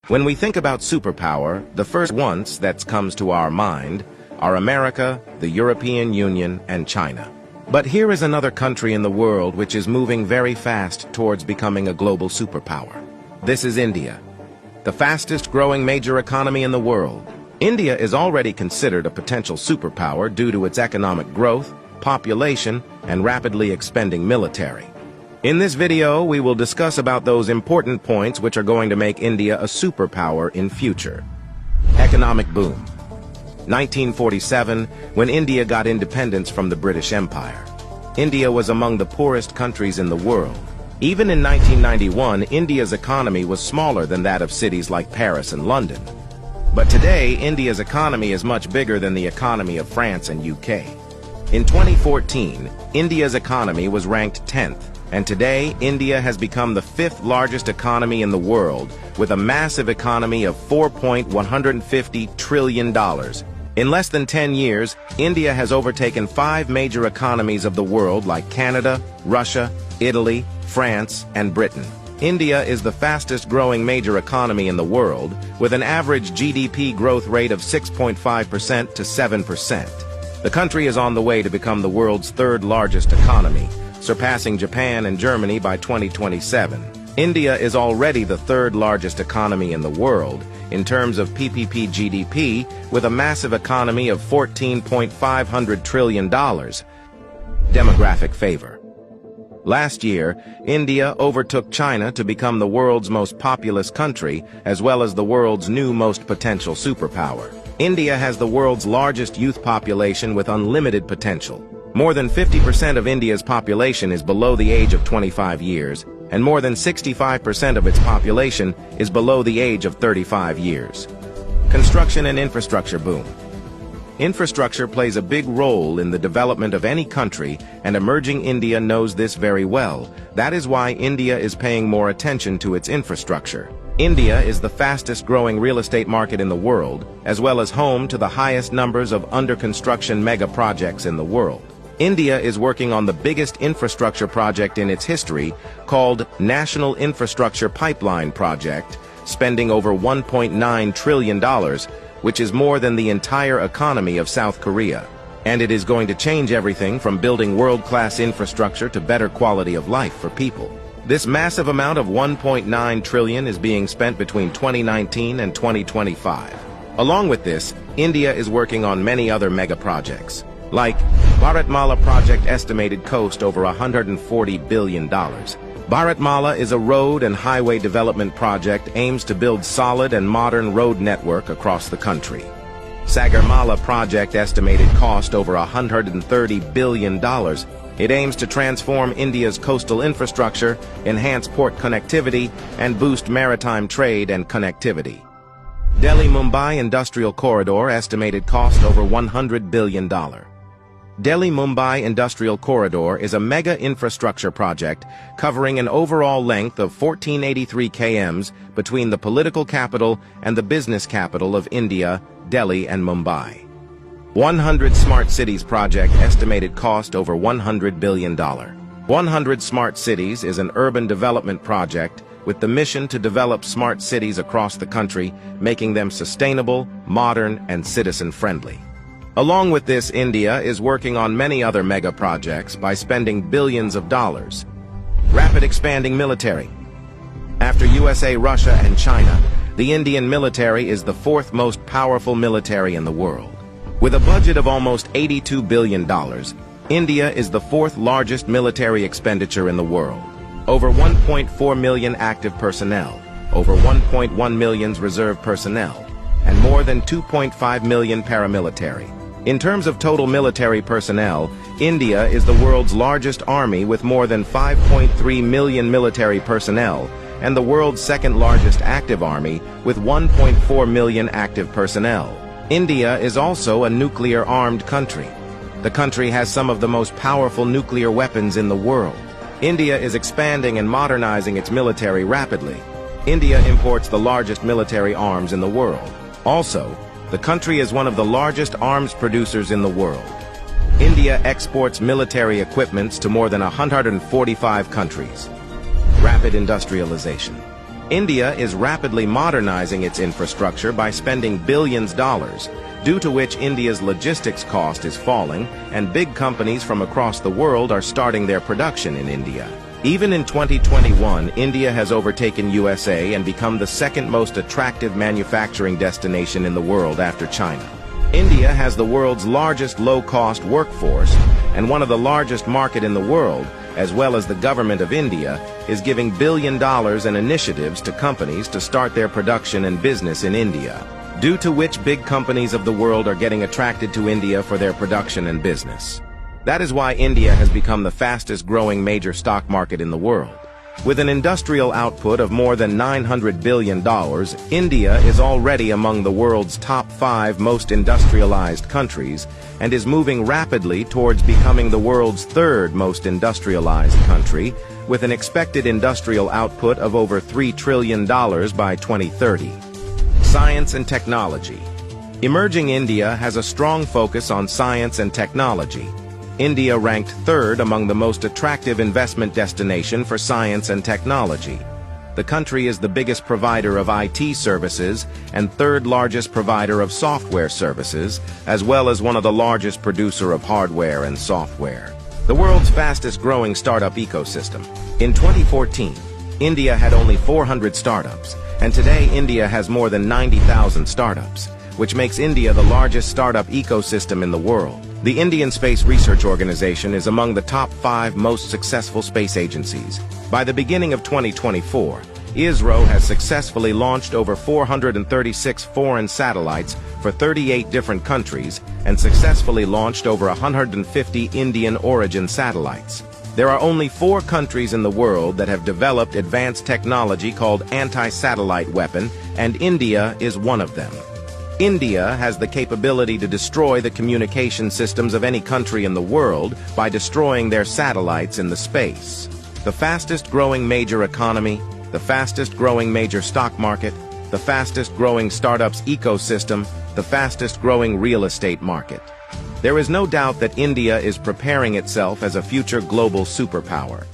When we think about superpower, the first ones that comes to our mind are America, the European Union, and China. But here is another country in the world which is moving very fast towards becoming a global superpower. This is India, the fastest growing major economy in the world. India is already considered a potential superpower due to its economic growth, population, and rapidly expanding military. In this video, we will discuss about those important points which are going to make India a superpower in future. Economic boom. 1947, when India got independence from the British Empire. India was among the poorest countries in the world. Even in 1991, India's economy was smaller than that of cities like Paris and London. But today, India's economy is much bigger than the economy of France and UK. In 2014, India's economy was ranked 10th. And today, India has become the 5th largest economy in the world, with a massive economy of $4.150 trillion. In less than 10 years, India has overtaken 5 major economies of the world like Canada, Russia, Italy, France, and Britain. India is the fastest growing major economy in the world, with an average GDP growth rate of 6.5% to 7%. The country is on the way to become the world's 3rd largest economy, surpassing Japan and Germany by 2027. India is already the 3rd largest economy in the world in terms of PPP GDP, with a massive economy of $14.5 trillion. Demographic favor. Last year, India overtook China to become the world's most populous country, as well as the world's new most potential superpower. India has the world's largest youth population with unlimited potential. More than 50% of India's population is below the age of 25 years, and more than 65% of its population is below the age of 35 years. Construction and infrastructure boom. Infrastructure plays a big role in the development of any country, and emerging India knows this very well. That is why India is paying more attention to its infrastructure. India is the fastest growing real estate market in the world, as well as home to the highest numbers of under-construction mega projects in the world. India is working on the biggest infrastructure project in its history, called National Infrastructure Pipeline Project, spending over $1.9 trillion, which is more than the entire economy of South Korea. And it is going to change everything from building world-class infrastructure to better quality of life for people. This massive amount of $1.9 trillion is being spent between 2019 and 2025. Along with this, India is working on many other mega projects, like Bharatmala project estimated cost over $140 billion. Bharatmala is a road and highway development project aims to build solid and modern road network across the country. Sagarmala project estimated cost over $130 billion. It aims to transform India's coastal infrastructure, enhance port connectivity, and boost maritime trade and connectivity. Delhi-Mumbai Industrial Corridor estimated cost over $100 billion. Delhi-Mumbai Industrial Corridor is a mega infrastructure project covering an overall length of 1483 km between the political capital and the business capital of India, Delhi and Mumbai. 100 Smart Cities project estimated cost over $100 billion. 100 Smart Cities is an urban development project with the mission to develop smart cities across the country, making them sustainable, modern, and citizen-friendly. Along with this, India is working on many other mega projects by spending billions of dollars. Rapid expanding military. After USA, Russia, and China, the Indian military is the 4th most powerful military in the world. With a budget of almost $82 billion, India is the 4th largest military expenditure in the world. Over 1.4 million active personnel, over 1.1 million reserve personnel, and more than 2.5 million paramilitary. In terms of total military personnel, India is the world's largest army with more than 5.3 million military personnel, and the world's 2nd largest active army with 1.4 million active personnel. India is also a nuclear-armed country. The country has some of the most powerful nuclear weapons in the world. India is expanding and modernizing its military rapidly. India imports the largest military arms in the world. Also, the country is one of the largest arms producers in the world. India exports military equipments to more than 145 countries. Rapid industrialization. India is rapidly modernizing its infrastructure by spending billions of dollars, due to which India's logistics cost is falling, and big companies from across the world are starting their production in India. Even in 2021, India has overtaken USA and become the second most attractive manufacturing destination in the world after China. India has the world's largest low-cost workforce, and one of the largest market in the world, as well as the government of India, is giving $1 billion in initiatives to companies to start their production and business in India, due to which big companies of the world are getting attracted to India for their production and business. That is why India has become the fastest-growing major stock market in the world. With an industrial output of more than $900 billion, India is already among the world's top 5 most industrialized countries and is moving rapidly towards becoming the world's 3rd most industrialized country, with an expected industrial output of over $3 trillion by 2030. Science and technology. Emerging India has a strong focus on science and technology. India ranked 3rd among the most attractive investment destination for science and technology. The country is the biggest provider of IT services and 3rd largest provider of software services, as well as one of the largest producer of hardware and software. The world's fastest growing startup ecosystem. In 2014, India had only 400 startups, and today India has more than 90,000 startups, which makes India the largest startup ecosystem in the world. The Indian Space Research Organization is among the top 5 most successful space agencies. By the beginning of 2024, ISRO has successfully launched over 436 foreign satellites for 38 different countries and successfully launched over 150 Indian origin satellites. There are only 4 countries in the world that have developed advanced technology called anti-satellite weapon, and India is one of them. India has the capability to destroy the communication systems of any country in the world by destroying their satellites in the space. The fastest growing major economy, the fastest growing major stock market, the fastest growing startups ecosystem, the fastest growing real estate market. There is no doubt that India is preparing itself as a future global superpower.